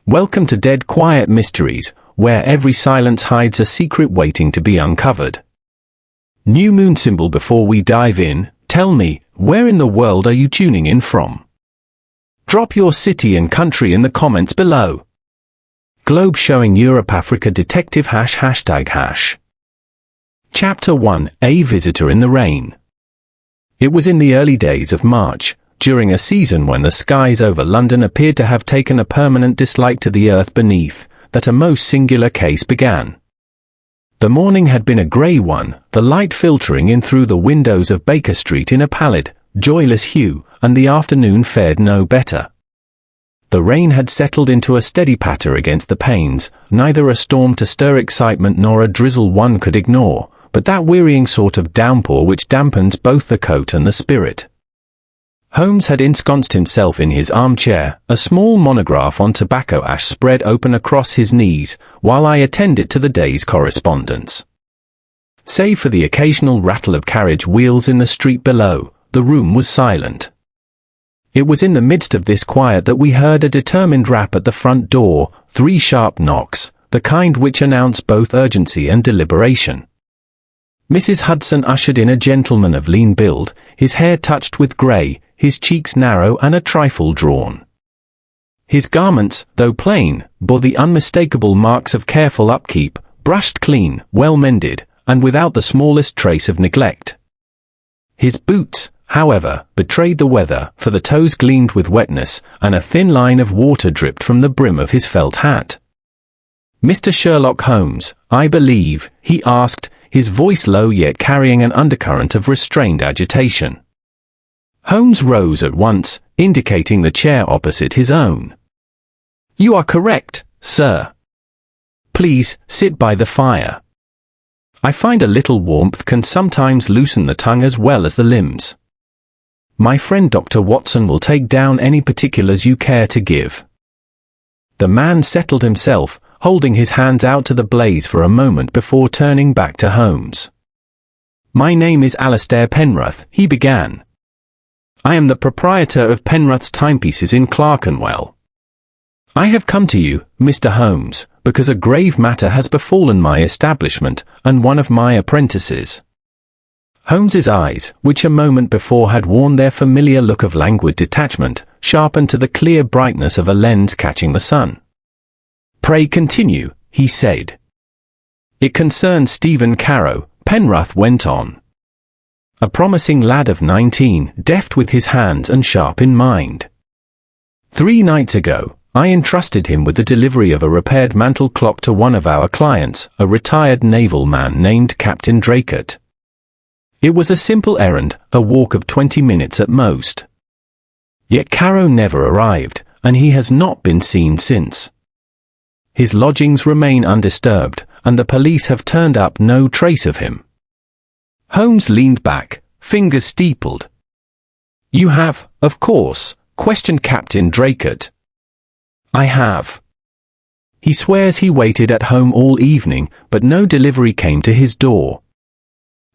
Welcome to Dead Quiet Mysteries, where every silence hides a secret waiting to be uncovered. New moon symbol. Before we dive in, tell me, where in the world are you tuning in from? Drop your city and country in the comments below. Globe showing Europe Africa detective ###. Chapter 1, A Visitor in the Rain. It was in the early days of March, during a season when the skies over London appeared to have taken a permanent dislike to the earth beneath, that a most singular case began. The morning had been a grey one, the light filtering in through the windows of Baker Street in a pallid, joyless hue, and the afternoon fared no better. The rain had settled into a steady patter against the panes, neither a storm to stir excitement nor a drizzle one could ignore, but that wearying sort of downpour which dampens both the coat and the spirit. Holmes had ensconced himself in his armchair, a small monograph on tobacco ash spread open across his knees, while I attended to the day's correspondence. Save for the occasional rattle of carriage wheels in the street below, the room was silent. It was in the midst of this quiet that we heard a determined rap at the front door, 3 sharp knocks, the kind which announce both urgency and deliberation. Mrs. Hudson ushered in a gentleman of lean build, his hair touched with grey, his cheeks narrow and a trifle drawn. His garments, though plain, bore the unmistakable marks of careful upkeep, brushed clean, well mended, and without the smallest trace of neglect. His boots, however, betrayed the weather, for the toes gleamed with wetness, and a thin line of water dripped from the brim of his felt hat. "Mr. Sherlock Holmes, I believe," he asked, his voice low yet carrying an undercurrent of restrained agitation. Holmes rose at once, indicating the chair opposite his own. "You are correct, sir. Please, sit by the fire. I find a little warmth can sometimes loosen the tongue as well as the limbs. My friend Dr. Watson will take down any particulars you care to give." The man settled himself, holding his hands out to the blaze for a moment before turning back to Holmes. "My name is Alastair Penrith," he began. "I am the proprietor of Penrith's Timepieces in Clerkenwell. I have come to you, Mr. Holmes, because a grave matter has befallen my establishment, and one of my apprentices." Holmes's eyes, which a moment before had worn their familiar look of languid detachment, sharpened to the clear brightness of a lens catching the sun. "Pray continue," he said. "It concerns Stephen Carrow," Penrith went on. "A promising lad of 19, deft with his hands and sharp in mind. 3 nights ago, I entrusted him with the delivery of a repaired mantel clock to one of our clients, a retired naval man named Captain Draycott. It was a simple errand, a walk of 20 minutes at most. Yet Carrow never arrived, and he has not been seen since. His lodgings remain undisturbed, and the police have turned up no trace of him." Holmes leaned back, fingers steepled. "You have, of course, questioned Captain Draycott?" "I have. He swears he waited at home all evening, but no delivery came to his door."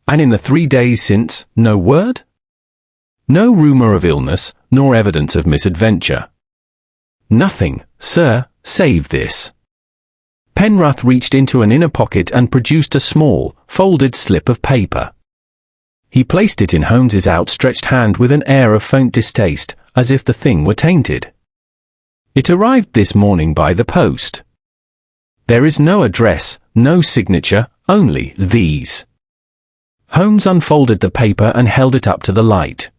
"And in the 3 days since, no word?" "No rumour of illness, nor evidence of misadventure." "Nothing, sir, save this." Penrith reached into an inner pocket and produced a small, folded slip of paper. He placed it in Holmes's outstretched hand with an air of faint distaste, as if the thing were tainted. "It arrived this morning by the post. There is no address, no signature, only these." Holmes unfolded the paper and held it up to the light.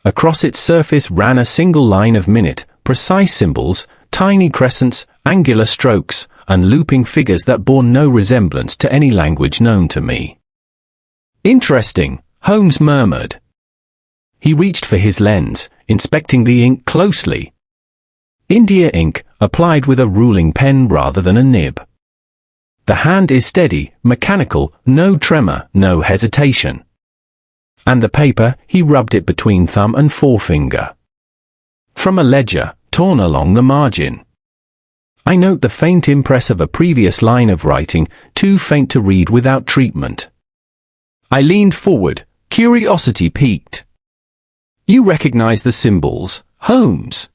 Across its surface ran a single line of minute, precise symbols, tiny crescents, angular strokes, and looping figures that bore no resemblance to any language known to me. "Interesting," Holmes murmured. He reached for his lens, inspecting the ink closely. India ink, applied with a ruling pen rather than a nib. The hand is steady, mechanical, no tremor, no hesitation. And the paper, he rubbed it between thumb and forefinger. From a ledger, torn along the margin. I note the faint impress of a previous line of writing, too faint to read without treatment. I leaned forward, curiosity piqued. "You recognize the symbols, Holmes?"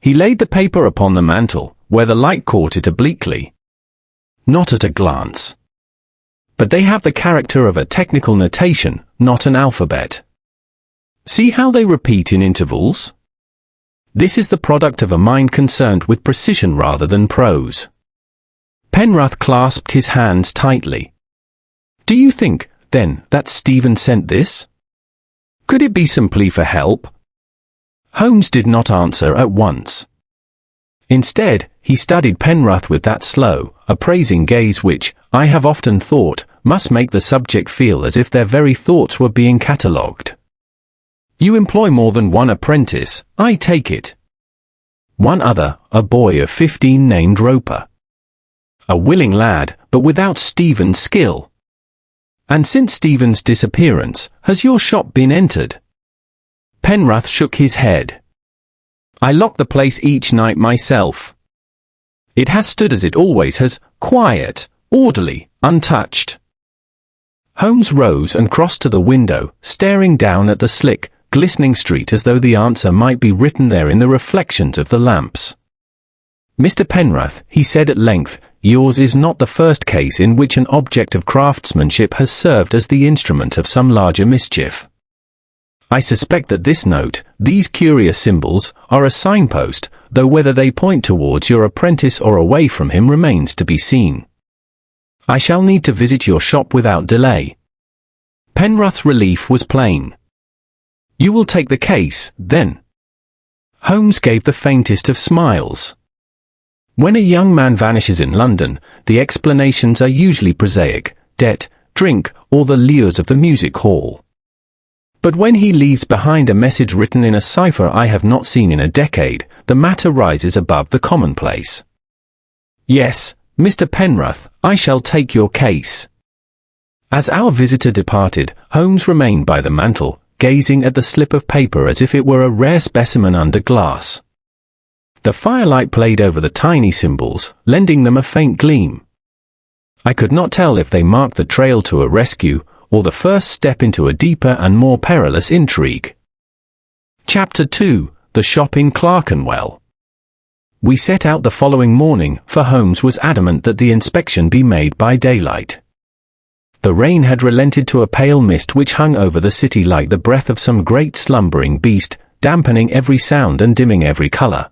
He laid the paper upon the mantel, where the light caught it obliquely. Not at a glance. But they have the character of a technical notation, not an alphabet. See how they repeat in intervals? This is the product of a mind concerned with precision rather than prose. Penrith clasped his hands tightly. Do you think, then, that Stephen sent this? Could it be simply for help? Holmes did not answer at once. Instead, he studied Penrith with that slow, appraising gaze which, I have often thought, must make the subject feel as if their very thoughts were being catalogued. You employ more than one apprentice, I take it. One other, a boy of 15 named Roper. A willing lad, but without Stephen's skill. And since Stephen's disappearance, has your shop been entered? Penrith shook his head. I lock the place each night myself. It has stood as it always has, quiet, orderly, untouched. Holmes rose and crossed to the window, staring down at the slick, glistening street as though the answer might be written there in the reflections of the lamps. Mr. Penrith, he said at length, yours is not the first case in which an object of craftsmanship has served as the instrument of some larger mischief. I suspect that this note, these curious symbols, are a signpost, though whether they point towards your apprentice or away from him remains to be seen. I shall need to visit your shop without delay. Penrith's relief was plain. You will take the case, then? Holmes gave the faintest of smiles. When a young man vanishes in London, the explanations are usually prosaic, debt, drink, or the lures of the music hall. But when he leaves behind a message written in a cipher I have not seen in a decade, the matter rises above the commonplace. Yes, Mr. Penrith, I shall take your case. As our visitor departed, Holmes remained by the mantel, gazing at the slip of paper as if it were a rare specimen under glass. The firelight played over the tiny symbols, lending them a faint gleam. I could not tell if they marked the trail to a rescue, or the first step into a deeper and more perilous intrigue. Chapter 2, The Shop in Clerkenwell. We set out the following morning, for Holmes was adamant that the inspection be made by daylight. The rain had relented to a pale mist which hung over the city like the breath of some great slumbering beast, dampening every sound and dimming every colour.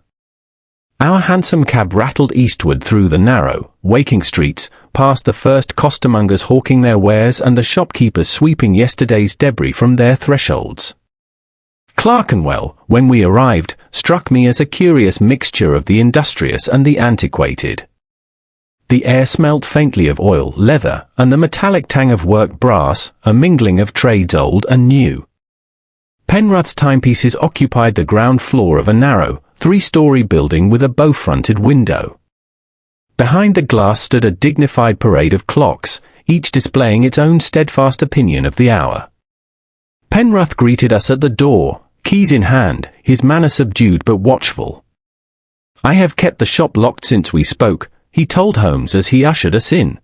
Our hansom cab rattled eastward through the narrow, waking streets, past the first costermongers hawking their wares and the shopkeepers sweeping yesterday's debris from their thresholds. Clerkenwell, when we arrived, struck me as a curious mixture of the industrious and the antiquated. The air smelt faintly of oil, leather, and the metallic tang of worked brass, a mingling of trades old and new. Penrith's timepieces occupied the ground floor of a narrow, three-story building with a bow-fronted window. Behind the glass stood a dignified parade of clocks, each displaying its own steadfast opinion of the hour. Penrith greeted us at the door, keys in hand, his manner subdued but watchful. I have kept the shop locked since we spoke, he told Holmes as he ushered us in.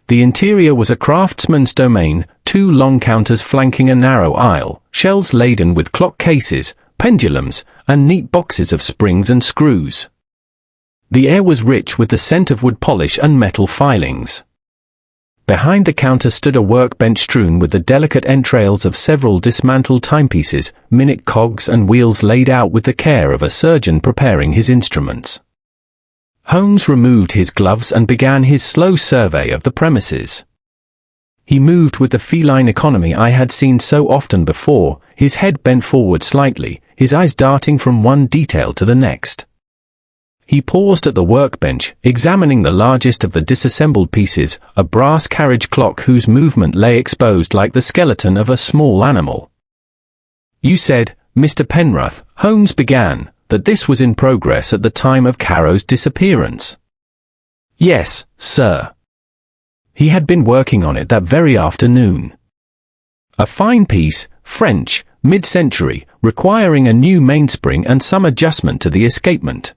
The interior was a craftsman's domain, two long counters flanking a narrow aisle, shelves laden with clock cases, pendulums, and neat boxes of springs and screws. The air was rich with the scent of wood polish and metal filings. Behind the counter stood a workbench strewn with the delicate entrails of several dismantled timepieces, minute cogs and wheels laid out with the care of a surgeon preparing his instruments. Holmes removed his gloves and began his slow survey of the premises. He moved with the feline economy I had seen so often before, his head bent forward slightly, his eyes darting from one detail to the next. He paused at the workbench, examining the largest of the disassembled pieces, a brass carriage clock whose movement lay exposed like the skeleton of a small animal. You said, Mr. Penrith, Holmes began, that this was in progress at the time of Caro's disappearance. Yes, sir. He had been working on it that very afternoon. A fine piece, French, mid-century, requiring a new mainspring and some adjustment to the escapement.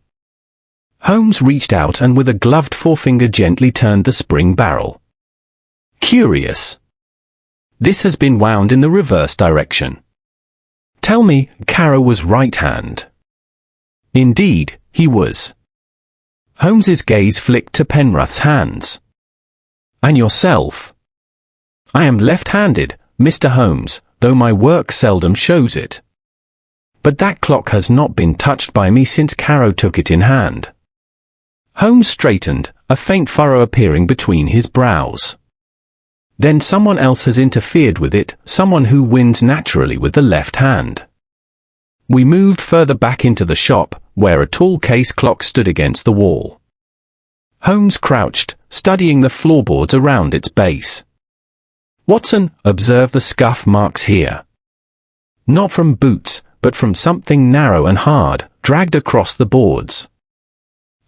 Holmes reached out and with a gloved forefinger gently turned the spring barrel. Curious. This has been wound in the reverse direction. Tell me, Caro was right-hand. Indeed, he was. Holmes's gaze flicked to Penrith's hands. And yourself? I am left-handed, Mr. Holmes, though my work seldom shows it. But that clock has not been touched by me since Caro took it in hand. Holmes straightened, a faint furrow appearing between his brows. Then someone else has interfered with it, someone who wins naturally with the left hand. We moved further back into the shop, where a tall case clock stood against the wall. Holmes crouched, studying the floorboards around its base. Watson, observe the scuff marks here. Not from boots, but from something narrow and hard, dragged across the boards.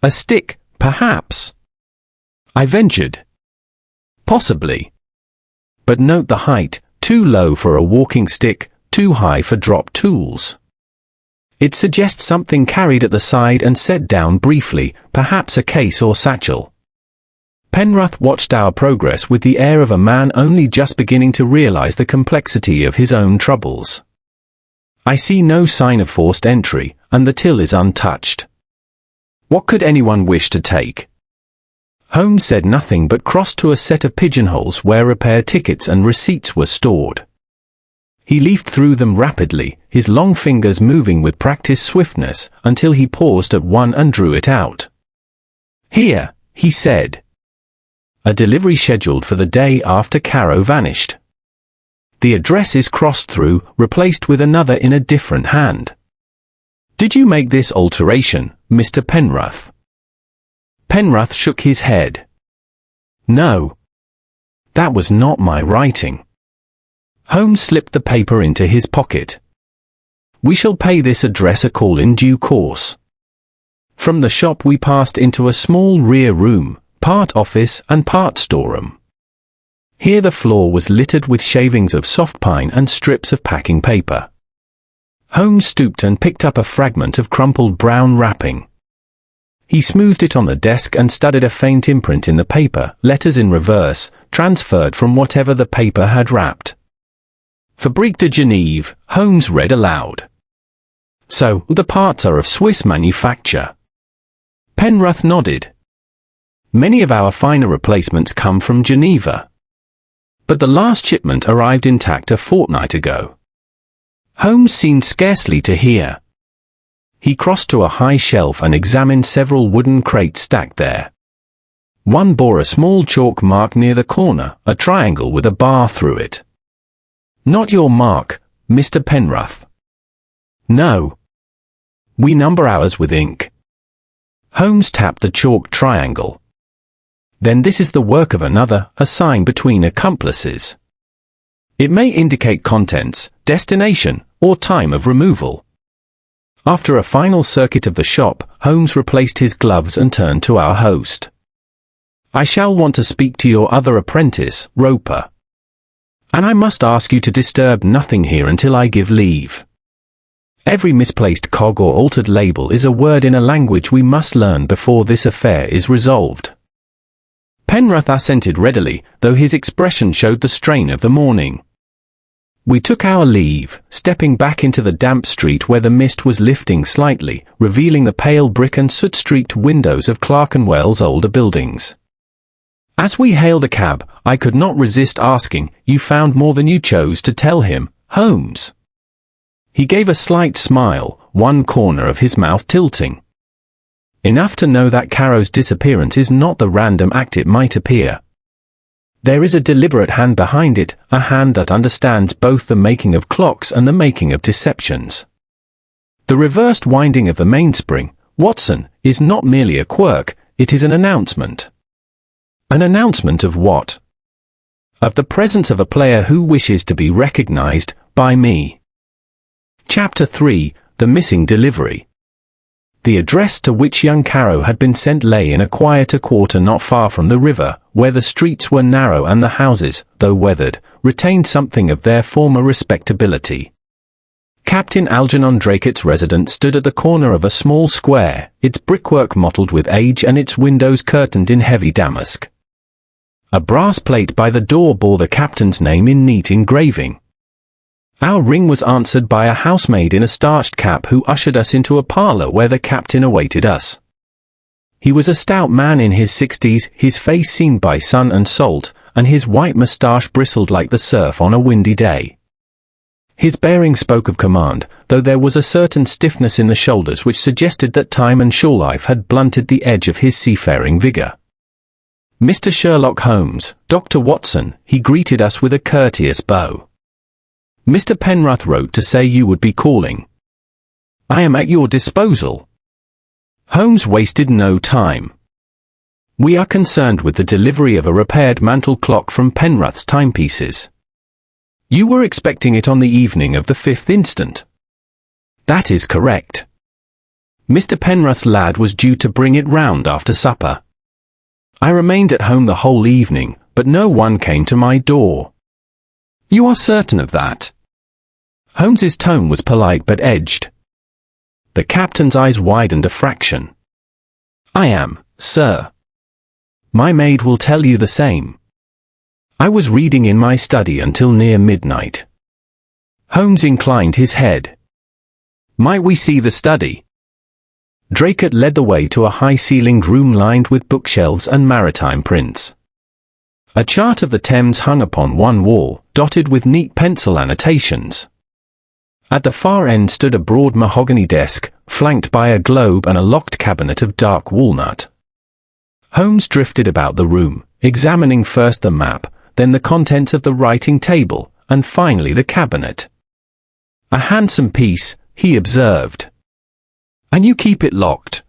A stick, perhaps? I ventured. Possibly. But note the height, too low for a walking stick, too high for drop tools. It suggests something carried at the side and set down briefly, perhaps a case or satchel. Penrith watched our progress with the air of a man only just beginning to realize the complexity of his own troubles. I see no sign of forced entry, and the till is untouched. What could anyone wish to take? Holmes said nothing but crossed to a set of pigeonholes where repair tickets and receipts were stored. He leafed through them rapidly, his long fingers moving with practiced swiftness, until he paused at one and drew it out. Here, he said. A delivery scheduled for the day after Caro vanished. The address is crossed through, replaced with another in a different hand. Did you make this alteration, Mr. Penrith? Penrith shook his head. No. That was not my writing. Holmes slipped the paper into his pocket. We shall pay this address a call in due course. From the shop we passed into a small rear room, part office and part storeroom. Here the floor was littered with shavings of soft pine and strips of packing paper. Holmes stooped and picked up a fragment of crumpled brown wrapping. He smoothed it on the desk and studied a faint imprint in the paper, letters in reverse, transferred from whatever the paper had wrapped. Fabrique de Genève, Holmes read aloud. So, the parts are of Swiss manufacture. Penrith nodded. Many of our finer replacements come from Geneva. But the last shipment arrived intact a fortnight ago. Holmes seemed scarcely to hear. He crossed to a high shelf and examined several wooden crates stacked there. One bore a small chalk mark near the corner, a triangle with a bar through it. Not your mark, Mr. Penrith. No. We number ours with ink. Holmes tapped the chalk triangle. Then this is the work of another, a sign between accomplices. It may indicate contents, destination, or time of removal. After a final circuit of the shop, Holmes replaced his gloves and turned to our host. I shall want to speak to your other apprentice, Roper. And I must ask you to disturb nothing here until I give leave. Every misplaced cog or altered label is a word in a language we must learn before this affair is resolved. Penrith assented readily, though his expression showed the strain of the morning. We took our leave, stepping back into the damp street where the mist was lifting slightly, revealing the pale brick and soot-streaked windows of Clerkenwell's older buildings. As we hailed a cab, I could not resist asking, "You found more than you chose to tell him, Holmes?" He gave a slight smile, one corner of his mouth tilting. Enough to know that Caro's disappearance is not the random act it might appear. There is a deliberate hand behind it, a hand that understands both the making of clocks and the making of deceptions. The reversed winding of the mainspring, Watson, is not merely a quirk, it is an announcement. An announcement of what? Of the presence of a player who wishes to be recognized by me. Chapter 3, The Missing Delivery. The address to which young Caro had been sent lay in a quieter quarter not far from the river, where the streets were narrow and the houses, though weathered, retained something of their former respectability. Captain Algernon Drakett's residence stood at the corner of a small square, its brickwork mottled with age and its windows curtained in heavy damask. A brass plate by the door bore the captain's name in neat engraving. Our ring was answered by a housemaid in a starched cap who ushered us into a parlour where the captain awaited us. He was a stout man in his 60s, his face seamed by sun and salt, and his white moustache bristled like the surf on a windy day. His bearing spoke of command, though there was a certain stiffness in the shoulders which suggested that time and shore life had blunted the edge of his seafaring vigour. "Mr. Sherlock Holmes, Dr. Watson," he greeted us with a courteous bow. "Mr. Penrith wrote to say you would be calling. I am at your disposal." Holmes wasted no time. "We are concerned with the delivery of a repaired mantel clock from Penrith's timepieces. You were expecting it on the evening of the 5th instant." "That is correct. Mr. Penrith's lad was due to bring it round after supper. I remained at home the whole evening, but no one came to my door." "You are certain of that?" Holmes's tone was polite but edged. The captain's eyes widened a fraction. "I am, sir. My maid will tell you the same. I was reading in my study until near midnight." Holmes inclined his head. "Might we see the study?" Draycott led the way to a high-ceilinged room lined with bookshelves and maritime prints. A chart of the Thames hung upon one wall, dotted with neat pencil annotations. At the far end stood a broad mahogany desk, flanked by a globe and a locked cabinet of dark walnut. Holmes drifted about the room, examining first the map, then the contents of the writing table, and finally the cabinet. "A handsome piece," he observed. "And you keep it locked?"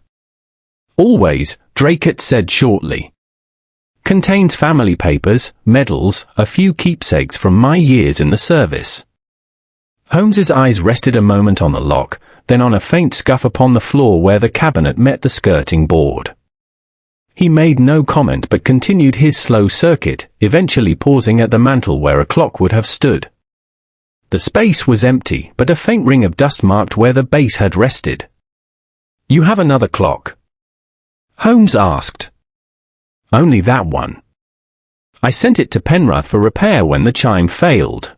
"Always," Draycott said shortly. "Contains family papers, medals, a few keepsakes from my years in the service." Holmes's eyes rested a moment on the lock, then on a faint scuff upon the floor where the cabinet met the skirting board. He made no comment but continued his slow circuit, eventually pausing at the mantel where a clock would have stood. The space was empty, but a faint ring of dust marked where the base had rested. "You have another clock?" Holmes asked. "Only that one. I sent it to Penrith for repair when the chime failed."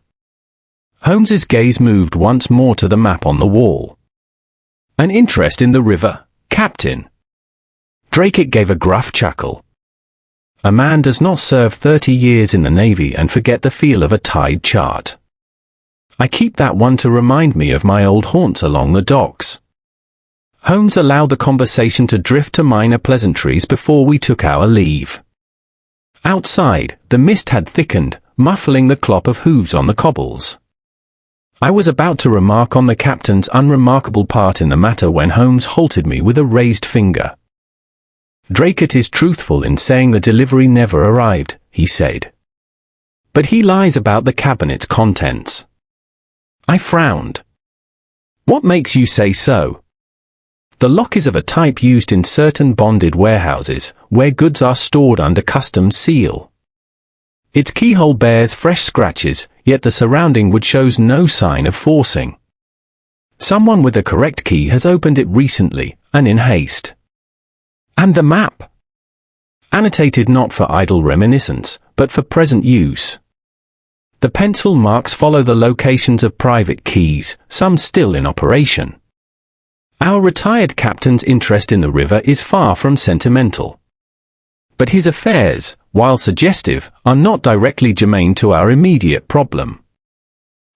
Holmes's gaze moved once more to the map on the wall. "An interest in the river, Captain?" Draycott gave a gruff chuckle. "A man does not serve 30 years in the Navy and forget the feel of a tide chart. I keep that one to remind me of my old haunts along the docks." Holmes allowed the conversation to drift to minor pleasantries before we took our leave. Outside, the mist had thickened, muffling the clop of hooves on the cobbles. I was about to remark on the captain's unremarkable part in the matter when Holmes halted me with a raised finger. "Draycott is truthful in saying the delivery never arrived," he said. "But he lies about the cabinet's contents." I frowned. "What makes you say so?" "The lock is of a type used in certain bonded warehouses, where goods are stored under customs seal. Its keyhole bears fresh scratches, yet the surrounding wood shows no sign of forcing. Someone with the correct key has opened it recently, and in haste." "And the map?" "Annotated not for idle reminiscence, but for present use. The pencil marks follow the locations of private keys, some still in operation. Our retired captain's interest in the river is far from sentimental. But his affairs, while suggestive, are not directly germane to our immediate problem."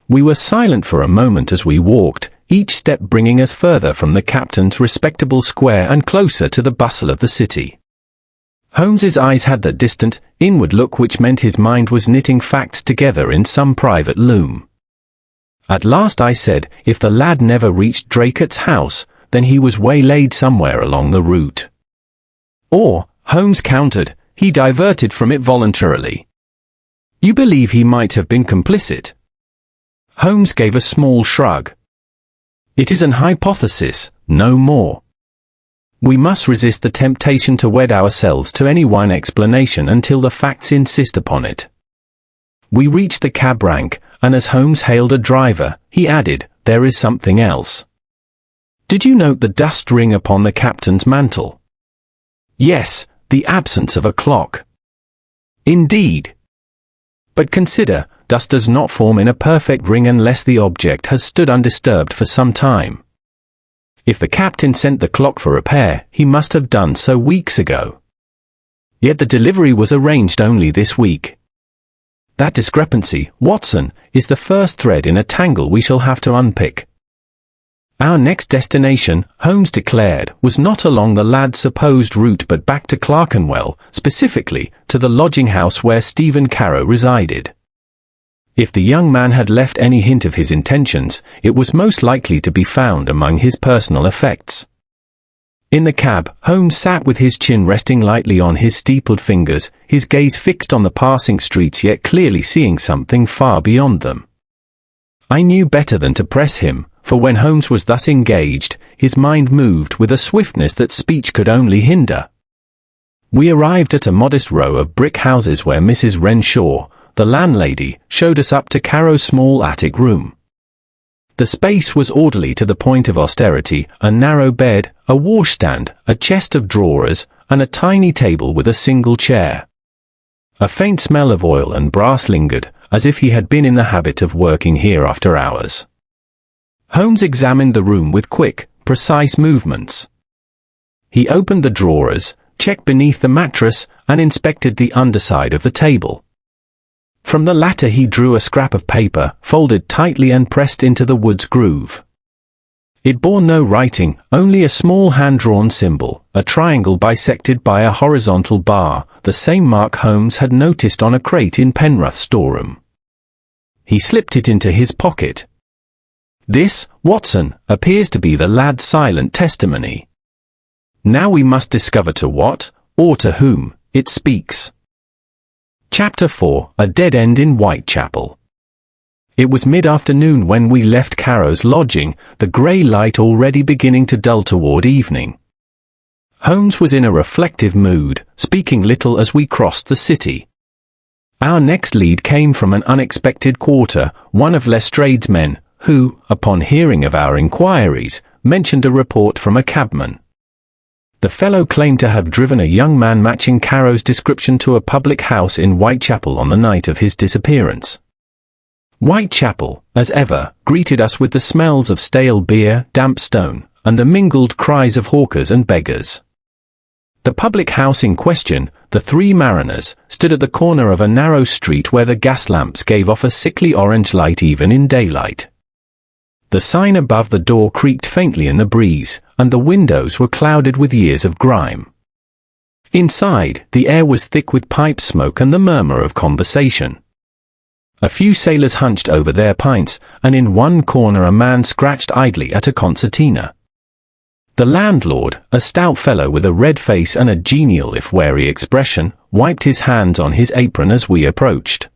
We were silent for a moment as we walked, each step bringing us further from the captain's respectable square and closer to the bustle of the city. Holmes's eyes had that distant, inward look which meant his mind was knitting facts together in some private loom. At last I said, if the lad never reached Draycott's house, then he was waylaid somewhere along the route. Or, Holmes countered, he diverted from it voluntarily. "You believe he might have been complicit?" Holmes gave a small shrug. "It is an hypothesis, no more. We must resist the temptation to wed ourselves to any one explanation until the facts insist upon it." We reached the cab rank, and as Holmes hailed a driver, he added, "There is something else. Did you note the dust ring upon the captain's mantel?" "Yes, the absence of a clock." "Indeed. But consider, dust does not form in a perfect ring unless the object has stood undisturbed for some time. If the captain sent the clock for repair, he must have done so weeks ago. Yet the delivery was arranged only this week. That discrepancy, Watson, is the first thread in a tangle we shall have to unpick. Our next destination, Holmes declared, was not along the lad's supposed route but back to Clerkenwell, specifically, to the lodging house where Stephen Carow resided. If the young man had left any hint of his intentions, it was most likely to be found among his personal effects. In the cab, Holmes sat with his chin resting lightly on his steepled fingers, his gaze fixed on the passing streets yet clearly seeing something far beyond them. I knew better than to press him, for when Holmes was thus engaged, his mind moved with a swiftness that speech could only hinder. We arrived at a modest row of brick houses where Mrs. Renshaw, the landlady, showed us up to Carow's small attic room. The space was orderly to the point of austerity, a narrow bed, a washstand, a chest of drawers, and a tiny table with a single chair. A faint smell of oil and brass lingered, as if he had been in the habit of working here after hours. Holmes examined the room with quick, precise movements. He opened the drawers, checked beneath the mattress, and inspected the underside of the table. From the latter he drew a scrap of paper, folded tightly and pressed into the wood's groove. It bore no writing, only a small hand-drawn symbol, a triangle bisected by a horizontal bar, the same mark Holmes had noticed on a crate in Penrith's storeroom. He slipped it into his pocket. This, Watson, appears to be the lad's silent testimony. Now we must discover to what, or to whom, it speaks. Chapter 4, A Dead End in Whitechapel. It was mid-afternoon when we left Carow's lodging, the grey light already beginning to dull toward evening. Holmes was in a reflective mood, speaking little as we crossed the city. Our next lead came from an unexpected quarter, one of Lestrade's men, who, upon hearing of our inquiries, mentioned a report from a cabman. The fellow claimed to have driven a young man matching Carow's description to a public house in Whitechapel on the night of his disappearance. Whitechapel, as ever, greeted us with the smells of stale beer, damp stone, and the mingled cries of hawkers and beggars. The public house in question, the Three Mariners, stood at the corner of a narrow street where the gas lamps gave off a sickly orange light even in daylight. The sign above the door creaked faintly in the breeze, and the windows were clouded with years of grime. Inside, the air was thick with pipe smoke and the murmur of conversation. A few sailors hunched over their pints, and in one corner a man scratched idly at a concertina. The landlord, a stout fellow with a red face and a genial if wary expression, wiped his hands on his apron as we approached.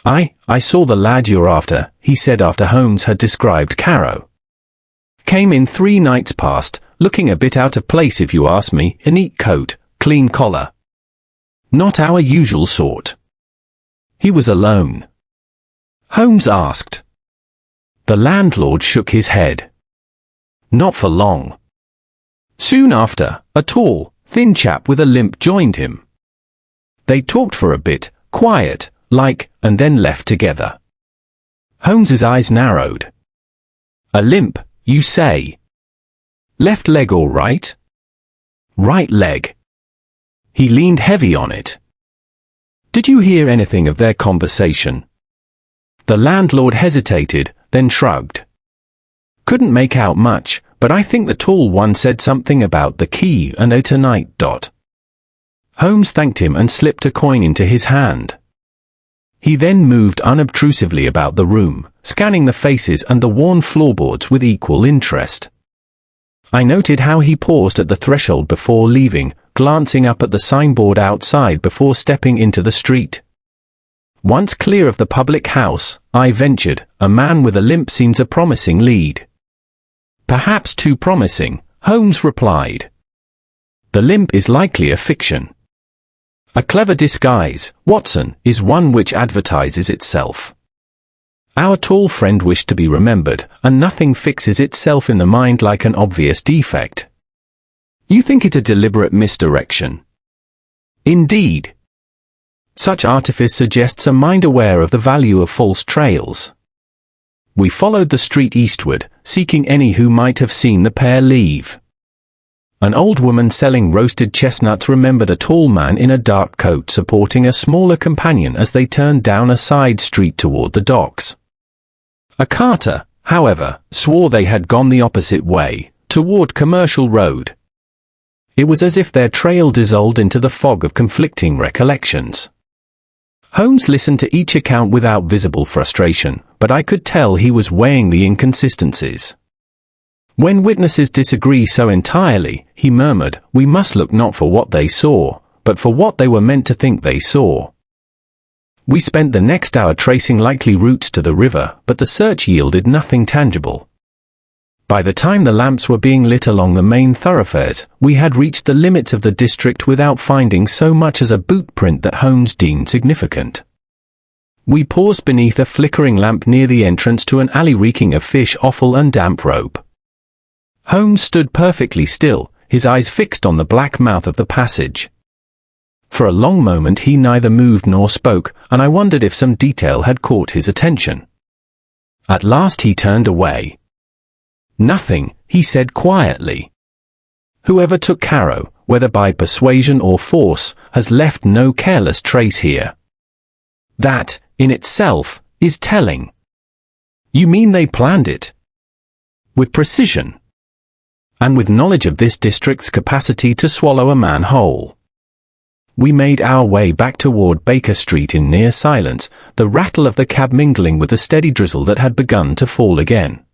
I saw the lad you're after," he said after Holmes had described Carow. "Came in 3 nights past, looking a bit out of place if you ask me, a neat coat, clean collar. Not our usual sort." "He was alone?" Holmes asked. The landlord shook his head. "Not for long. Soon after, a tall, thin chap with a limp joined him. They talked for a bit, quiet, like, and then left together." Holmes's eyes narrowed. "A limp, you say? Left leg all right?" "Right leg." He leaned heavy on it. "Did you hear anything of their conversation?" The landlord hesitated, then shrugged. "Couldn't make out much, but I think the tall one said something about the key and a tonight. Holmes thanked him and slipped a coin into his hand. He then moved unobtrusively about the room, scanning the faces and the worn floorboards with equal interest. I noted how he paused at the threshold before leaving, glancing up at the signboard outside before stepping into the street. Once clear of the public house, I ventured, "A man with a limp seems a promising lead." "Perhaps too promising," Holmes replied. "The limp is likely a fiction. A clever disguise, Watson, is one which advertises itself. Our tall friend wished to be remembered, and nothing fixes itself in the mind like an obvious defect." "You think it a deliberate misdirection?" "Indeed." Such artifice suggests a mind aware of the value of false trails. We followed the street eastward, seeking any who might have seen the pair leave. An old woman selling roasted chestnuts remembered a tall man in a dark coat supporting a smaller companion as they turned down a side street toward the docks. A carter, however, swore they had gone the opposite way, toward Commercial Road. It was as if their trail dissolved into the fog of conflicting recollections. Holmes listened to each account without visible frustration, but I could tell he was weighing the inconsistencies. When witnesses disagree so entirely, he murmured, we must look not for what they saw, but for what they were meant to think they saw. We spent the next hour tracing likely routes to the river, but the search yielded nothing tangible. By the time the lamps were being lit along the main thoroughfares, we had reached the limits of the district without finding so much as a boot print that Holmes deemed significant. We paused beneath a flickering lamp near the entrance to an alley reeking of fish offal and damp rope. Holmes stood perfectly still, his eyes fixed on the black mouth of the passage. For a long moment he neither moved nor spoke, and I wondered if some detail had caught his attention. At last he turned away. Nothing, he said quietly. Whoever took Caro, whether by persuasion or force, has left no careless trace here. That, in itself, is telling. You mean they planned it? With precision. And with knowledge of this district's capacity to swallow a man whole. We made our way back toward Baker Street in near silence, the rattle of the cab mingling with the steady drizzle that had begun to fall again.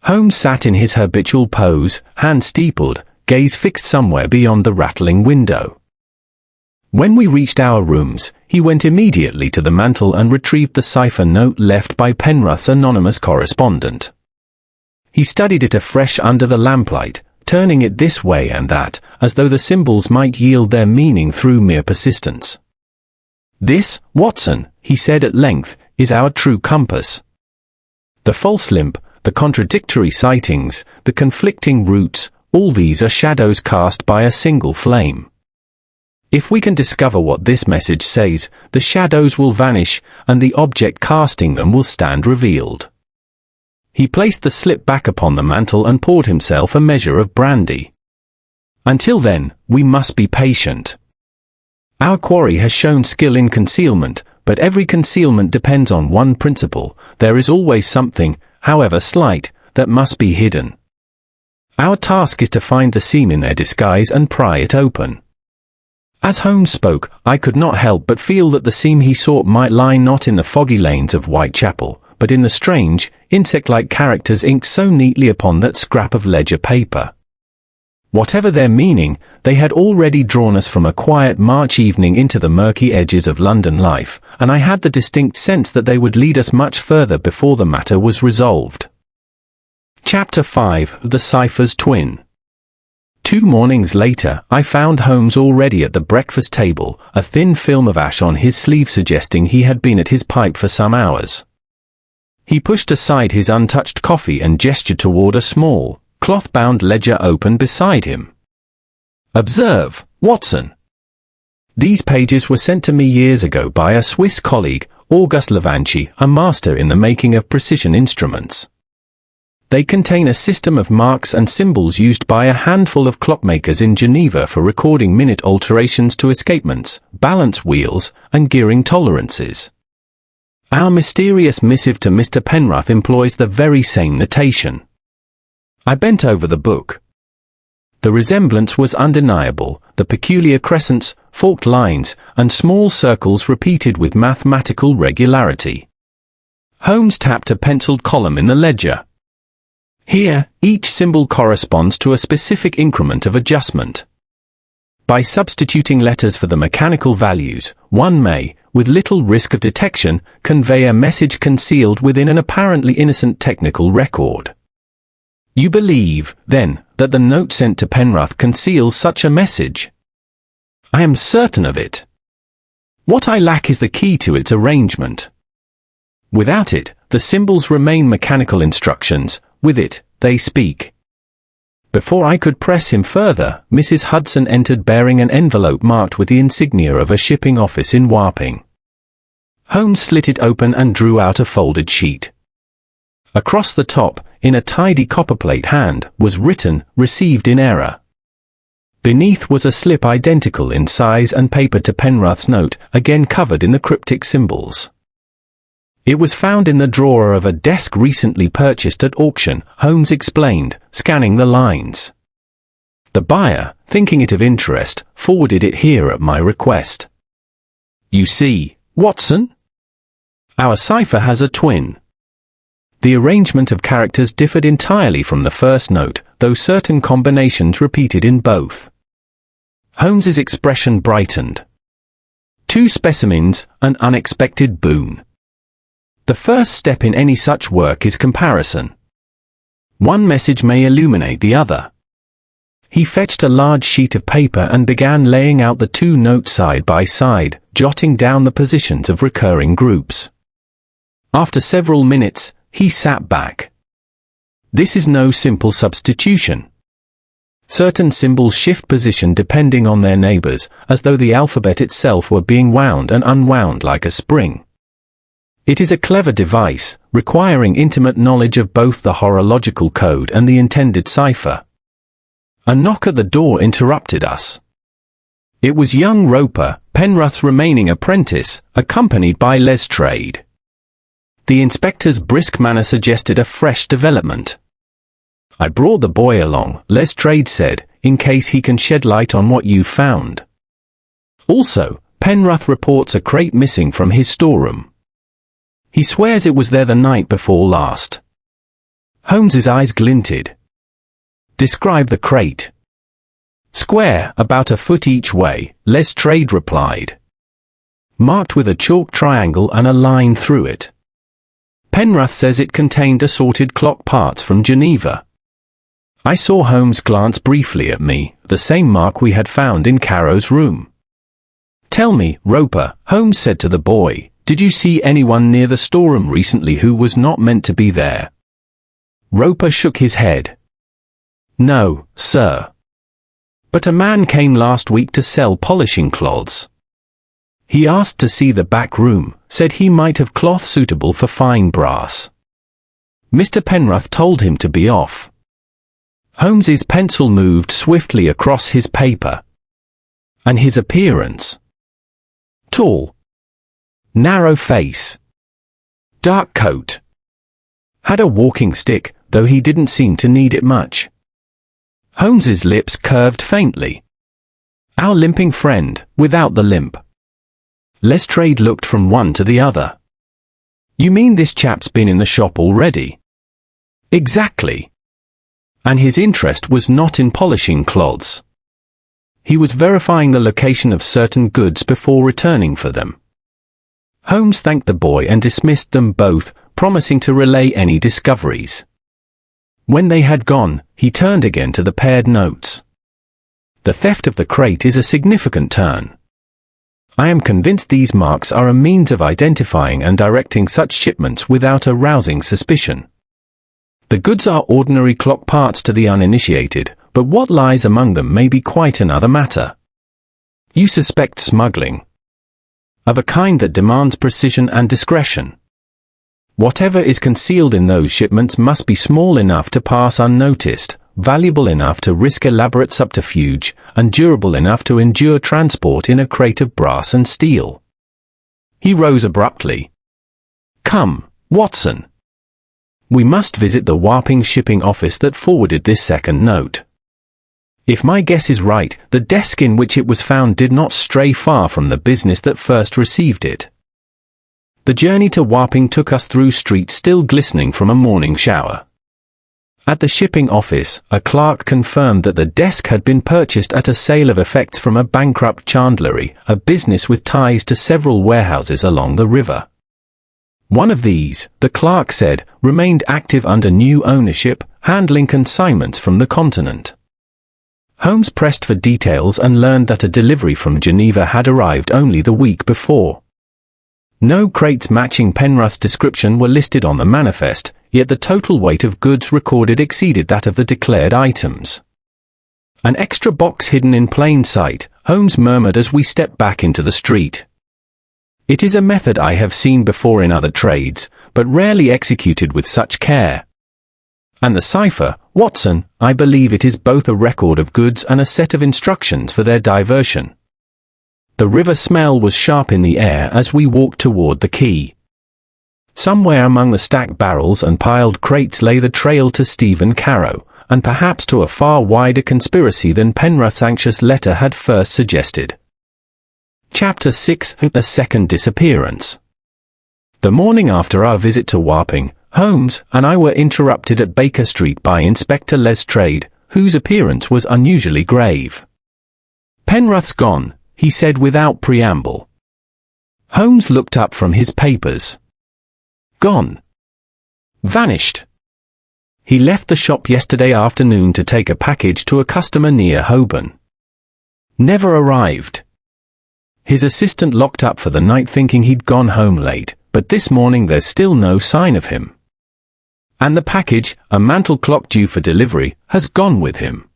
Holmes sat in his habitual pose, hand steepled, gaze fixed somewhere beyond the rattling window. When we reached our rooms, he went immediately to the mantel and retrieved the cipher note left by Penrith's anonymous correspondent. He studied it afresh under the lamplight, turning it this way and that, as though the symbols might yield their meaning through mere persistence. This, Watson, he said at length, is our true compass. The false limp, the contradictory sightings, the conflicting routes, all these are shadows cast by a single flame. If we can discover what this message says, the shadows will vanish, and the object casting them will stand revealed. He placed the slip back upon the mantel and poured himself a measure of brandy. Until then, we must be patient. Our quarry has shown skill in concealment, but every concealment depends on one principle: there is always something, however slight, that must be hidden. Our task is to find the seam in their disguise and pry it open. As Holmes spoke, I could not help but feel that the seam he sought might lie not in the foggy lanes of Whitechapel, but in the strange, insect-like characters inked so neatly upon that scrap of ledger paper. Whatever their meaning, they had already drawn us from a quiet March evening into the murky edges of London life, and I had the distinct sense that they would lead us much further before the matter was resolved. Chapter 5: The Cipher's Twin. 2 mornings later, I found Holmes already at the breakfast table, a thin film of ash on his sleeve suggesting he had been at his pipe for some hours. He pushed aside his untouched coffee and gestured toward a small, cloth-bound ledger open beside him. Observe, Watson. These pages were sent to me years ago by a Swiss colleague, Auguste Levanchi, a master in the making of precision instruments. They contain a system of marks and symbols used by a handful of clockmakers in Geneva for recording minute alterations to escapements, balance wheels, and gearing tolerances. Our mysterious missive to Mr. Penrith employs the very same notation. I bent over the book. The resemblance was undeniable, the peculiar crescents, forked lines, and small circles repeated with mathematical regularity. Holmes tapped a penciled column in the ledger. Here, each symbol corresponds to a specific increment of adjustment. By substituting letters for the mechanical values, one may, with little risk of detection, convey a message concealed within an apparently innocent technical record. You believe, then, that the note sent to Penrith conceals such a message? I am certain of it. What I lack is the key to its arrangement. Without it, the symbols remain mechanical instructions, with it, they speak. Before I could press him further, Mrs. Hudson entered bearing an envelope marked with the insignia of a shipping office in Wapping. Holmes slit it open and drew out a folded sheet. Across the top, in a tidy copperplate hand, was written, "Received in error." Beneath was a slip identical in size and paper to Penrith's note, again covered in the cryptic symbols. It was found in the drawer of a desk recently purchased at auction, Holmes explained, scanning the lines. The buyer, thinking it of interest, forwarded it here at my request. You see, Watson? Our cipher has a twin. The arrangement of characters differed entirely from the first note, though certain combinations repeated in both. Holmes's expression brightened. Two specimens, an unexpected boon. The first step in any such work is comparison. One message may illuminate the other. He fetched a large sheet of paper and began laying out the two notes side by side, jotting down the positions of recurring groups. After several minutes, he sat back. This is no simple substitution. Certain symbols shift position depending on their neighbors, as though the alphabet itself were being wound and unwound like a spring. It is a clever device, requiring intimate knowledge of both the horological code and the intended cipher. A knock at the door interrupted us. It was young Roper, Penrith's remaining apprentice, accompanied by Lestrade. The inspector's brisk manner suggested a fresh development. I brought the boy along, Lestrade said, in case he can shed light on what you found. Also, Penrith reports a crate missing from his storeroom. He swears it was there the night before last. Holmes's eyes glinted. Describe the crate. Square, about a foot each way, Lestrade replied. Marked with a chalk triangle and a line through it. Penrith says it contained assorted clock parts from Geneva. I saw Holmes glance briefly at me, the same mark we had found in Caro's room. Tell me, Roper, Holmes said to the boy, did you see anyone near the storeroom recently who was not meant to be there? Roper shook his head. No, sir. But a man came last week to sell polishing cloths. He asked to see the back room, said he might have cloth suitable for fine brass. Mr. Penrith told him to be off. Holmes's pencil moved swiftly across his paper. And his appearance? Tall. Narrow face. Dark coat. Had a walking stick, though he didn't seem to need it much. Holmes's lips curved faintly. Our limping friend, without the limp. Lestrade looked from one to the other. You mean this chap's been in the shop already? Exactly. And his interest was not in polishing cloths. He was verifying the location of certain goods before returning for them. Holmes thanked the boy and dismissed them both, promising to relay any discoveries. When they had gone, he turned again to the paired notes. The theft of the crate is a significant turn. I am convinced these marks are a means of identifying and directing such shipments without arousing suspicion. The goods are ordinary clock parts to the uninitiated, but what lies among them may be quite another matter. You suspect smuggling. Of a kind that demands precision and discretion. Whatever is concealed in those shipments must be small enough to pass unnoticed, valuable enough to risk elaborate subterfuge, and durable enough to endure transport in a crate of brass and steel. He rose abruptly. Come, Watson. We must visit the Wapping shipping office that forwarded this second note. If my guess is right, the desk in which it was found did not stray far from the business that first received it. The journey to Wapping took us through streets still glistening from a morning shower. At the shipping office, a clerk confirmed that the desk had been purchased at a sale of effects from a bankrupt chandlery, a business with ties to several warehouses along the river. One of these, the clerk said, remained active under new ownership, handling consignments from the continent. Holmes pressed for details and learned that a delivery from Geneva had arrived only the week before. No crates matching Penrith's description were listed on the manifest, yet the total weight of goods recorded exceeded that of the declared items. An extra box hidden in plain sight, Holmes murmured as we stepped back into the street. It is a method I have seen before in other trades, but rarely executed with such care. And the cipher, Watson, I believe it is both a record of goods and a set of instructions for their diversion. The river smell was sharp in the air as we walked toward the quay. Somewhere among the stacked barrels and piled crates lay the trail to Stephen Carow, and perhaps to a far wider conspiracy than Penrith's anxious letter had first suggested. Chapter 6: A Second Disappearance. The morning after our visit to Wapping, Holmes and I were interrupted at Baker Street by Inspector Lestrade, whose appearance was unusually grave. "Penrith's gone," he said without preamble. Holmes looked up from his papers. "Gone?" "Vanished. He left the shop yesterday afternoon to take a package to a customer near Holborn. Never arrived. His assistant locked up for the night thinking he'd gone home late, but this morning there's still no sign of him. And the package, a mantel clock due for delivery, has gone with him."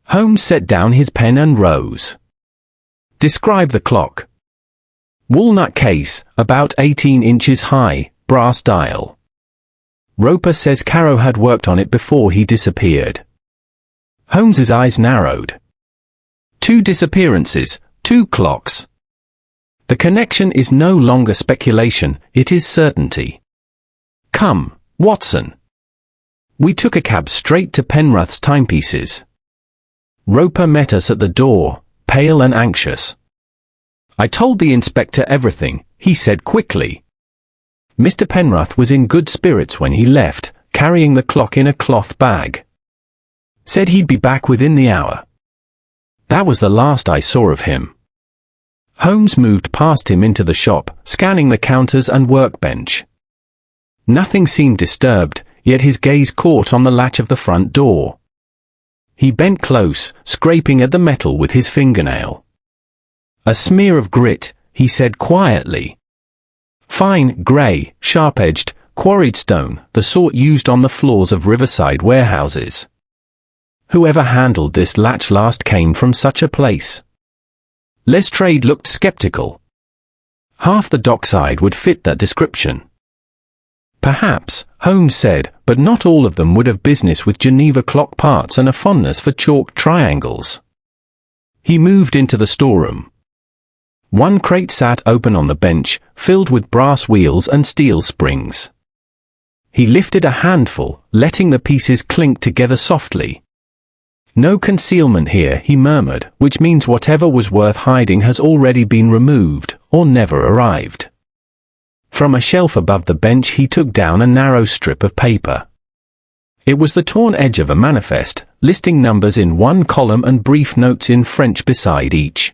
Holmes set down his pen and rose. "Describe the clock." "Walnut case, about 18 inches high, brass dial. Roper says Carow had worked on it before he disappeared." Holmes's eyes narrowed. "Two disappearances, two clocks. The connection is no longer speculation, it is certainty. Come, Watson." We took a cab straight to Penrith's timepieces. Roper met us at the door, pale and anxious. "I told the inspector everything," he said quickly. "Mr. Penrith was in good spirits when he left, carrying the clock in a cloth bag. Said he'd be back within the hour. That was the last I saw of him." Holmes moved past him into the shop, scanning the counters and workbench. Nothing seemed disturbed, yet his gaze caught on the latch of the front door. He bent close, scraping at the metal with his fingernail. "A smear of grit," he said quietly. "Fine, grey, sharp-edged, quarried stone, the sort used on the floors of riverside warehouses. Whoever handled this latch last came from such a place." Lestrade looked skeptical. "Half the dockside would fit that description." "Perhaps," Holmes said, "but not all of them would have business with Geneva clock parts and a fondness for chalk triangles." He moved into the storeroom. One crate sat open on the bench, filled with brass wheels and steel springs. He lifted a handful, letting the pieces clink together softly. "No concealment here," he murmured, "which means whatever was worth hiding has already been removed, or never arrived." From a shelf above the bench he took down a narrow strip of paper. It was the torn edge of a manifest, listing numbers in one column and brief notes in French beside each.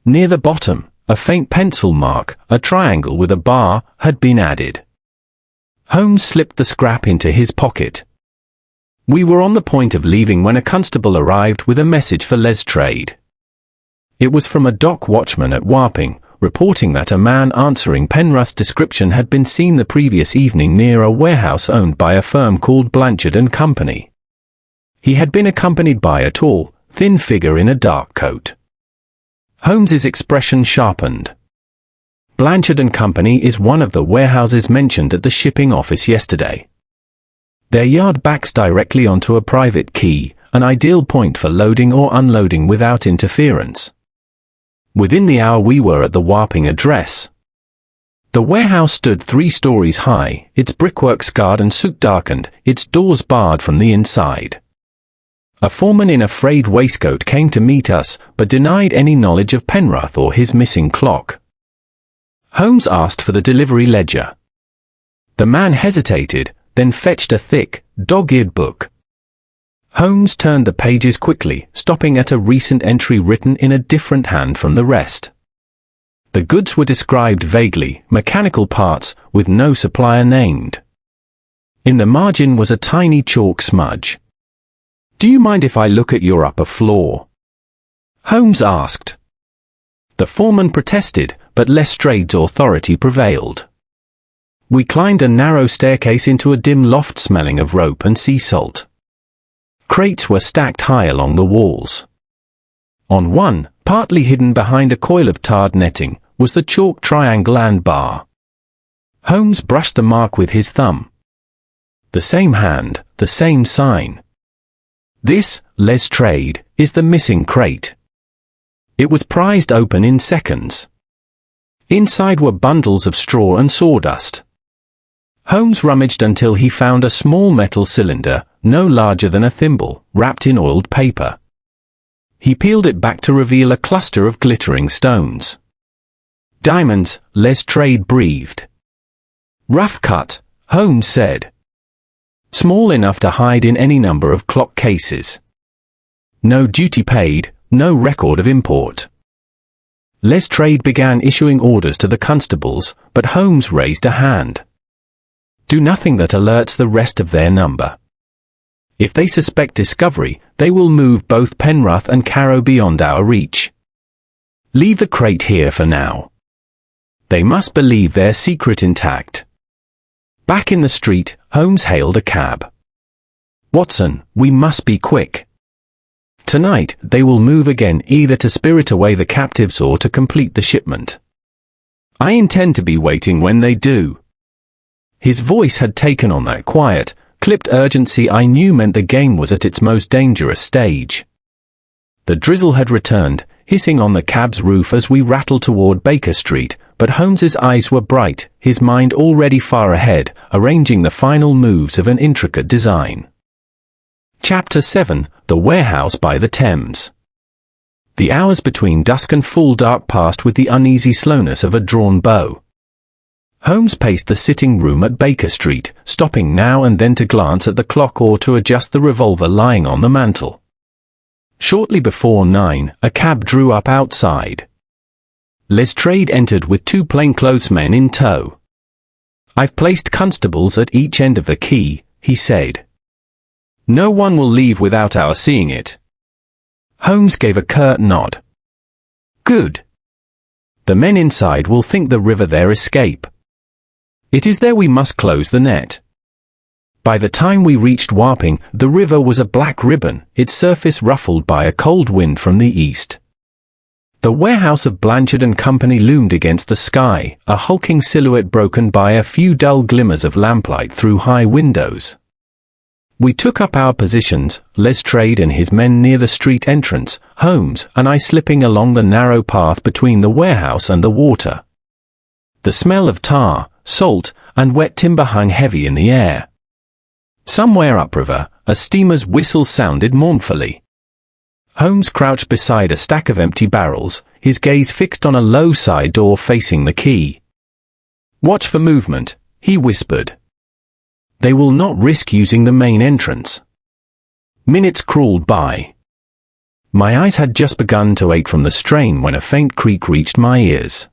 Near the bottom, a faint pencil mark, a triangle with a bar, had been added. Holmes slipped the scrap into his pocket. We were on the point of leaving when a constable arrived with a message for Lestrade. It was from a dock watchman at Wapping, reporting that a man answering Penrith's description had been seen the previous evening near a warehouse owned by a firm called Blanchard and Company. He had been accompanied by a tall, thin figure in a dark coat. Holmes's expression sharpened. Blanchard and Company is one of the warehouses mentioned at the shipping office yesterday. Their yard backs directly onto a private quay, an ideal point for loading or unloading without interference. Within the hour we were at the Wapping address. The warehouse stood 3 stories high, its brickwork scarred and soot-darkened, its doors barred from the inside. A foreman in a frayed waistcoat came to meet us, but denied any knowledge of Penrith or his missing clock. Holmes asked for the delivery ledger. The man hesitated, then fetched a thick, dog-eared book. Holmes turned the pages quickly, stopping at a recent entry written in a different hand from the rest. The goods were described vaguely, mechanical parts, with no supplier named. In the margin was a tiny chalk smudge. "Do you mind if I look at your upper floor?" Holmes asked. The foreman protested, but Lestrade's authority prevailed. We climbed a narrow staircase into a dim loft smelling of rope and sea salt. Crates were stacked high along the walls. On one, partly hidden behind a coil of tarred netting, was the chalk triangle and bar. Holmes brushed the mark with his thumb. The same hand, the same sign. This, Lestrade, is the missing crate. It was prized open in seconds. Inside were bundles of straw and sawdust. Holmes rummaged until he found a small metal cylinder, no larger than a thimble, wrapped in oiled paper. He peeled it back to reveal a cluster of glittering stones. Diamonds, Lestrade breathed. Rough cut, Holmes said. Small enough to hide in any number of clock cases. No duty paid, no record of import. Lestrade began issuing orders to the constables, but Holmes raised a hand. Do nothing that alerts the rest of their number. If they suspect discovery, they will move both Penrith and Carrow beyond our reach. Leave the crate here for now. They must believe their secret intact. Back in the street, Holmes hailed a cab. Watson, we must be quick. Tonight, they will move again either to spirit away the captives or to complete the shipment. I intend to be waiting when they do. His voice had taken on that quiet, clipped urgency I knew meant the game was at its most dangerous stage. The drizzle had returned, hissing on the cab's roof as we rattled toward Baker Street, but Holmes's eyes were bright, his mind already far ahead, arranging the final moves of an intricate design. Chapter 7, The Warehouse by the Thames. The hours between dusk and full dark passed with the uneasy slowness of a drawn bow. Holmes paced the sitting room at Baker Street, stopping now and then to glance at the clock or to adjust the revolver lying on the mantel. Shortly before 9, a cab drew up outside. Lestrade entered with 2 plainclothesmen in tow. I've placed constables at each end of the quay, he said. No one will leave without our seeing it. Holmes gave a curt nod. Good. The men inside will think the river their escape. It is there we must close the net. By the time we reached Wapping, the river was a black ribbon, its surface ruffled by a cold wind from the east. The warehouse of Blanchard and Company loomed against the sky, a hulking silhouette broken by a few dull glimmers of lamplight through high windows. We took up our positions, Lestrade and his men near the street entrance, Holmes and I slipping along the narrow path between the warehouse and the water. The smell of tar, salt, and wet timber hung heavy in the air. Somewhere upriver, a steamer's whistle sounded mournfully. Holmes crouched beside a stack of empty barrels, his gaze fixed on a low side door facing the quay. Watch for movement, he whispered. They will not risk using the main entrance. Minutes crawled by. My eyes had just begun to ache from the strain when a faint creak reached my ears.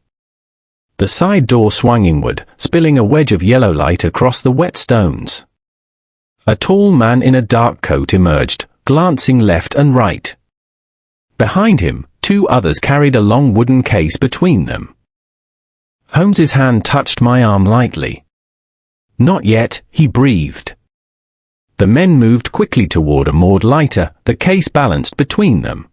The side door swung inward, spilling a wedge of yellow light across the wet stones. A tall man in a dark coat emerged, glancing left and right. Behind him, 2 others carried a long wooden case between them. Holmes's hand touched my arm lightly. Not yet, he breathed. The men moved quickly toward a moored lighter, the case balanced between them.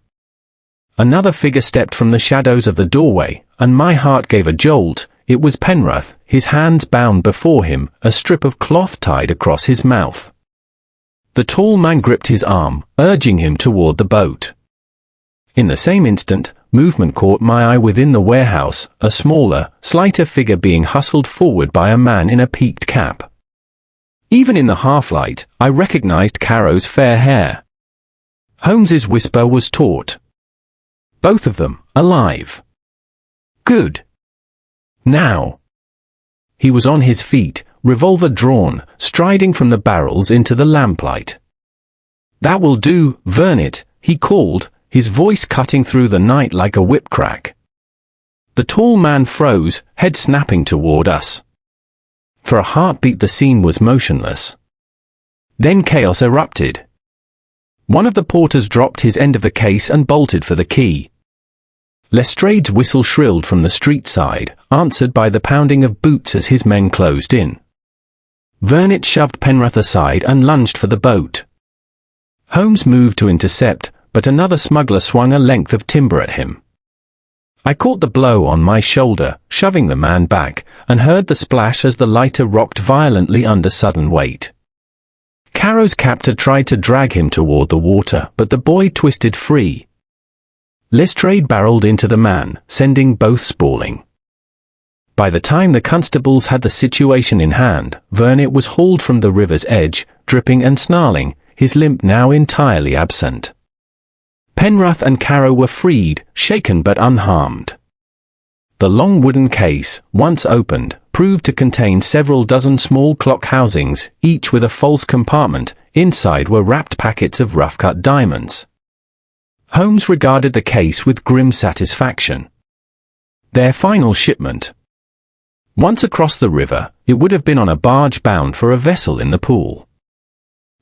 Another figure stepped from the shadows of the doorway, and my heart gave a jolt. It was Penrith, his hands bound before him, a strip of cloth tied across his mouth. The tall man gripped his arm, urging him toward the boat. In the same instant, movement caught my eye within the warehouse, a smaller, slighter figure being hustled forward by a man in a peaked cap. Even in the half-light, I recognized Carrow's fair hair. Holmes's whisper was taut. Both of them, alive. Good. Now. He was on his feet, revolver drawn, striding from the barrels into the lamplight. That will do, Vernet, he called, his voice cutting through the night like a whip crack. The tall man froze, head snapping toward us. For a heartbeat the scene was motionless. Then chaos erupted. One of the porters dropped his end of the case and bolted for the quay. Lestrade's whistle shrilled from the street side, answered by the pounding of boots as his men closed in. Vernet shoved Penrith aside and lunged for the boat. Holmes moved to intercept, but another smuggler swung a length of timber at him. I caught the blow on my shoulder, shoving the man back, and heard the splash as the lighter rocked violently under sudden weight. Caro's captor tried to drag him toward the water, but the boy twisted free. Lestrade barreled into the man, sending both sprawling. By the time the constables had the situation in hand, Vernet was hauled from the river's edge, dripping and snarling, his limp now entirely absent. Penrith and Caro were freed, shaken but unharmed. The long wooden case, once opened, proved to contain several dozen small clock housings, each with a false compartment. Inside were wrapped packets of rough-cut diamonds. Holmes regarded the case with grim satisfaction. Their final shipment. Once across the river, it would have been on a barge bound for a vessel in the Pool.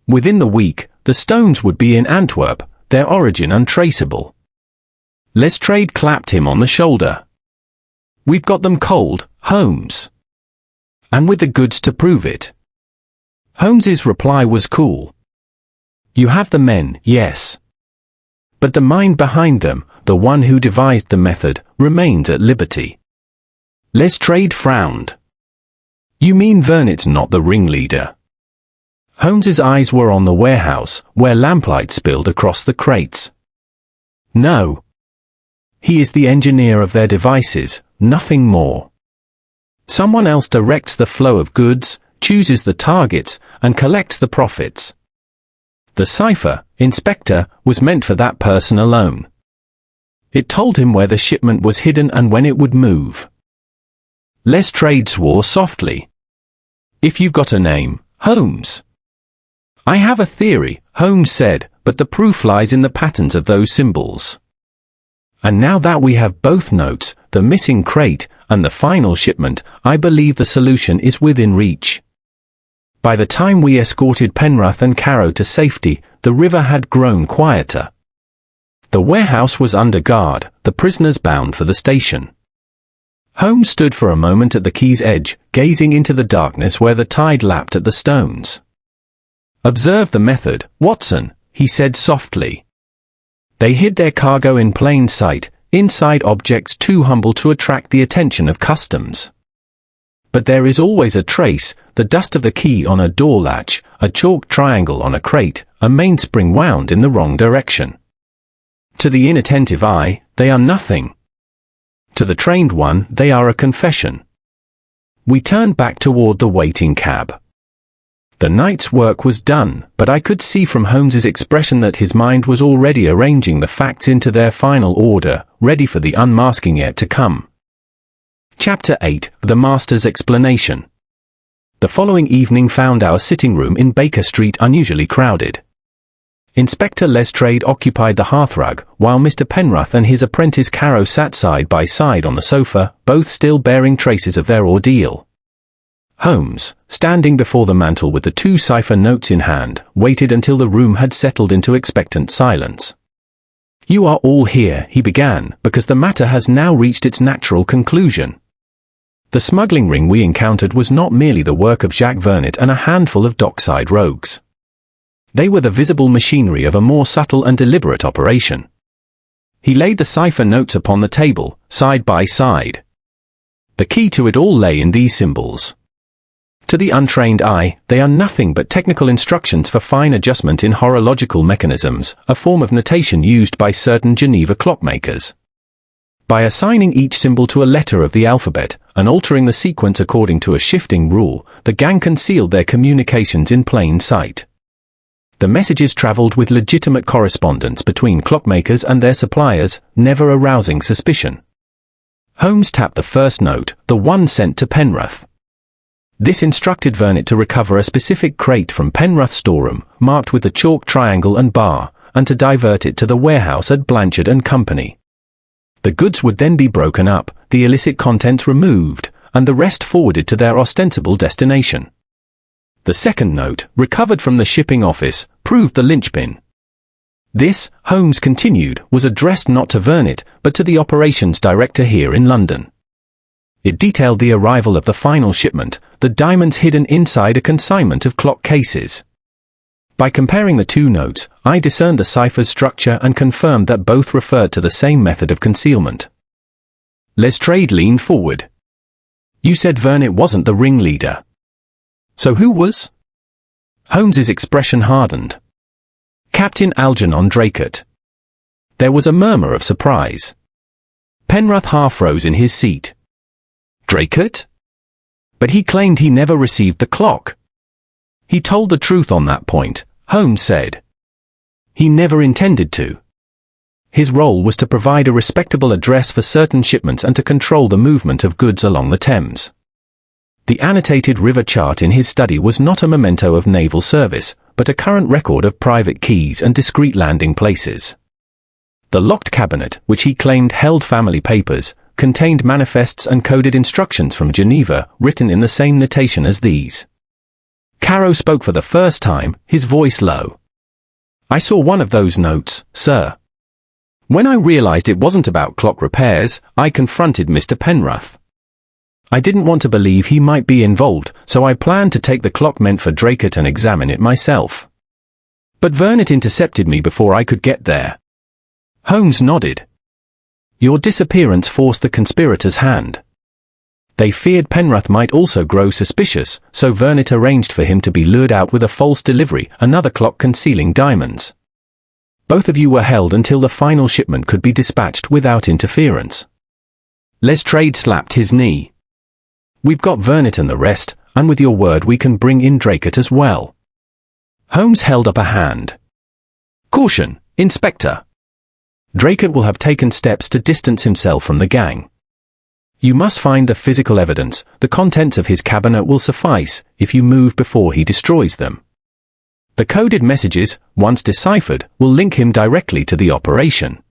Within the week, the stones would be in Antwerp, their origin untraceable. Lestrade clapped him on the shoulder. "We've got them cold, Holmes. And with the goods to prove it." Holmes's reply was cool. "You have the men, yes. But the mind behind them, the one who devised the method, remains at liberty." Lestrade frowned. "You mean Vernet's not the ringleader?" Holmes's eyes were on the warehouse, where lamplight spilled across the crates. "No. He is the engineer of their devices, nothing more. Someone else directs the flow of goods, chooses the targets, and collects the profits. The cipher, Inspector, was meant for that person alone. It told him where the shipment was hidden and when it would move." Lestrade swore softly. "If you've got a name, Holmes." "I have a theory," Holmes said, "but the proof lies in the patterns of those symbols. And now that we have both notes, the missing crate, and the final shipment, I believe the solution is within reach." By the time we escorted Penrith and Caro to safety, the river had grown quieter. The warehouse was under guard, the prisoners bound for the station. Holmes stood for a moment at the quay's edge, gazing into the darkness where the tide lapped at the stones. "Observe the method, Watson," he said softly. "They hid their cargo in plain sight, inside objects too humble to attract the attention of customs. But there is always a trace, the dust of the key on a door latch, a chalk triangle on a crate, a mainspring wound in the wrong direction. To the inattentive eye, they are nothing. To the trained one, they are a confession." We turned back toward the waiting cab. The night's work was done, but I could see from Holmes's expression that his mind was already arranging the facts into their final order, ready for the unmasking yet to come. Chapter 8, The Master's Explanation. The following evening found our sitting room in Baker Street unusually crowded. Inspector Lestrade occupied the hearthrug, while Mr. Penrith and his apprentice Caro sat side by side on the sofa, both still bearing traces of their ordeal. Holmes, standing before the mantel with the 2 cipher notes in hand, waited until the room had settled into expectant silence. "You are all here," he began, "because the matter has now reached its natural conclusion. The smuggling ring we encountered was not merely the work of Jacques Vernet and a handful of dockside rogues. They were the visible machinery of a more subtle and deliberate operation." He laid the cipher notes upon the table, side by side. The key to it all lay in these symbols. To the untrained eye, they are nothing but technical instructions for fine adjustment in horological mechanisms, a form of notation used by certain Geneva clockmakers. By assigning each symbol to a letter of the alphabet, and altering the sequence according to a shifting rule, the gang concealed their communications in plain sight. The messages traveled with legitimate correspondence between clockmakers and their suppliers, never arousing suspicion. Holmes tapped the first note, the one sent to Penrith. This instructed Vernet to recover a specific crate from Penrith's storeroom, marked with the chalk triangle and bar, and to divert it to the warehouse at Blanchard and Company. The goods would then be broken up, the illicit contents removed, and the rest forwarded to their ostensible destination. The second note, recovered from the shipping office, proved the linchpin. This, Holmes continued, was addressed not to Vernet, but to the operations director here in London. It detailed the arrival of the final shipment, the diamonds hidden inside a consignment of clock cases. By comparing the two notes, I discerned the cipher's structure and confirmed that both referred to the same method of concealment. Lestrade leaned forward. You said Vernet wasn't the ringleader. So who was? Holmes's expression hardened. Captain Algernon Draycott. There was a murmur of surprise. Penrith half rose in his seat. Draycott? But he claimed he never received the clock. He told the truth on that point, Holmes said. He never intended to. His role was to provide a respectable address for certain shipments and to control the movement of goods along the Thames. The annotated river chart in his study was not a memento of naval service, but a current record of private keys and discreet landing places. The locked cabinet, which he claimed held family papers, contained manifests and coded instructions from Geneva, written in the same notation as these. Caro spoke for the first time, his voice low. I saw one of those notes, sir. When I realized it wasn't about clock repairs, I confronted Mr. Penrith. I didn't want to believe he might be involved, so I planned to take the clock meant for Draycott and examine it myself. But Vernet intercepted me before I could get there. Holmes nodded. Your disappearance forced the conspirators' hand. They feared Penrith might also grow suspicious, so Vernet arranged for him to be lured out with a false delivery, another clock concealing diamonds. Both of you were held until the final shipment could be dispatched without interference. Lestrade slapped his knee. We've got Vernet and the rest, and with your word we can bring in Draycott as well. Holmes held up a hand. Caution, Inspector. Draycott will have taken steps to distance himself from the gang. You must find the physical evidence. The contents of his cabinet will suffice, if you move before he destroys them. The coded messages, once deciphered, will link him directly to the operation.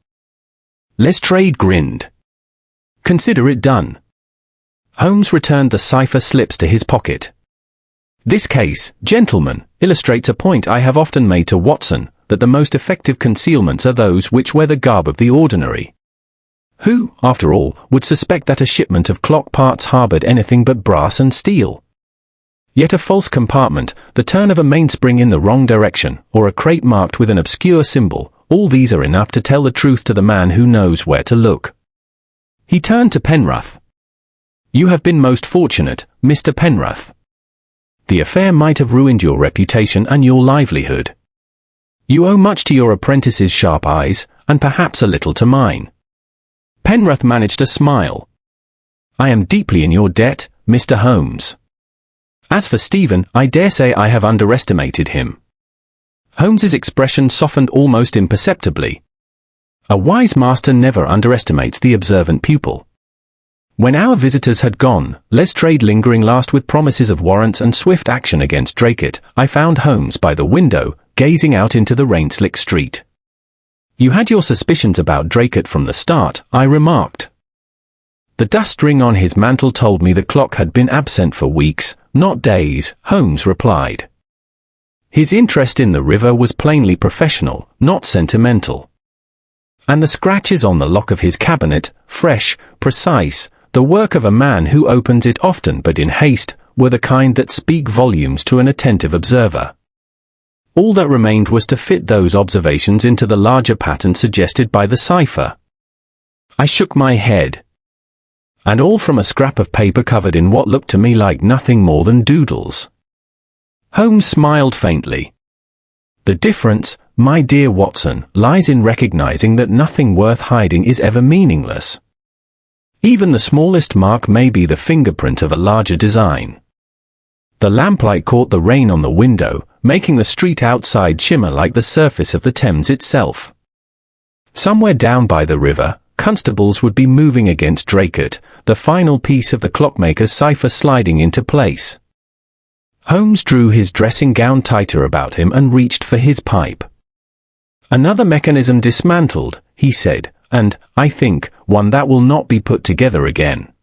Lestrade grinned. Consider it done. Holmes returned the cipher slips to his pocket. This case, gentlemen, illustrates a point I have often made to Watson, that the most effective concealments are those which wear the garb of the ordinary. Who, after all, would suspect that a shipment of clock parts harbored anything but brass and steel? Yet a false compartment, the turn of a mainspring in the wrong direction, or a crate marked with an obscure symbol, all these are enough to tell the truth to the man who knows where to look. He turned to Penrith. You have been most fortunate, Mr. Penrith. The affair might have ruined your reputation and your livelihood. You owe much to your apprentice's sharp eyes, and perhaps a little to mine. Penrith managed a smile. I am deeply in your debt, Mr. Holmes. As for Stephen, I dare say I have underestimated him. Holmes's expression softened almost imperceptibly. A wise master never underestimates the observant pupil. When our visitors had gone, Lestrade lingering last with promises of warrants and swift action against Draycott, I found Holmes by the window, gazing out into the rain-slick street. You had your suspicions about Draycott from the start, I remarked. The dust ring on his mantel told me the clock had been absent for weeks, not days, Holmes replied. His interest in the river was plainly professional, not sentimental. And the scratches on the lock of his cabinet, fresh, precise, the work of a man who opens it often but in haste, were the kind that speak volumes to an attentive observer. All that remained was to fit those observations into the larger pattern suggested by the cipher. I shook my head. And all from a scrap of paper covered in what looked to me like nothing more than doodles. Holmes smiled faintly. The difference, my dear Watson, lies in recognizing that nothing worth hiding is ever meaningless. Even the smallest mark may be the fingerprint of a larger design. The lamplight caught the rain on the window, making the street outside shimmer like the surface of the Thames itself. Somewhere down by the river, constables would be moving against Draycott, the final piece of the clockmaker's cipher sliding into place. Holmes drew his dressing gown tighter about him and reached for his pipe. Another mechanism dismantled, he said, and, I think, one that will not be put together again.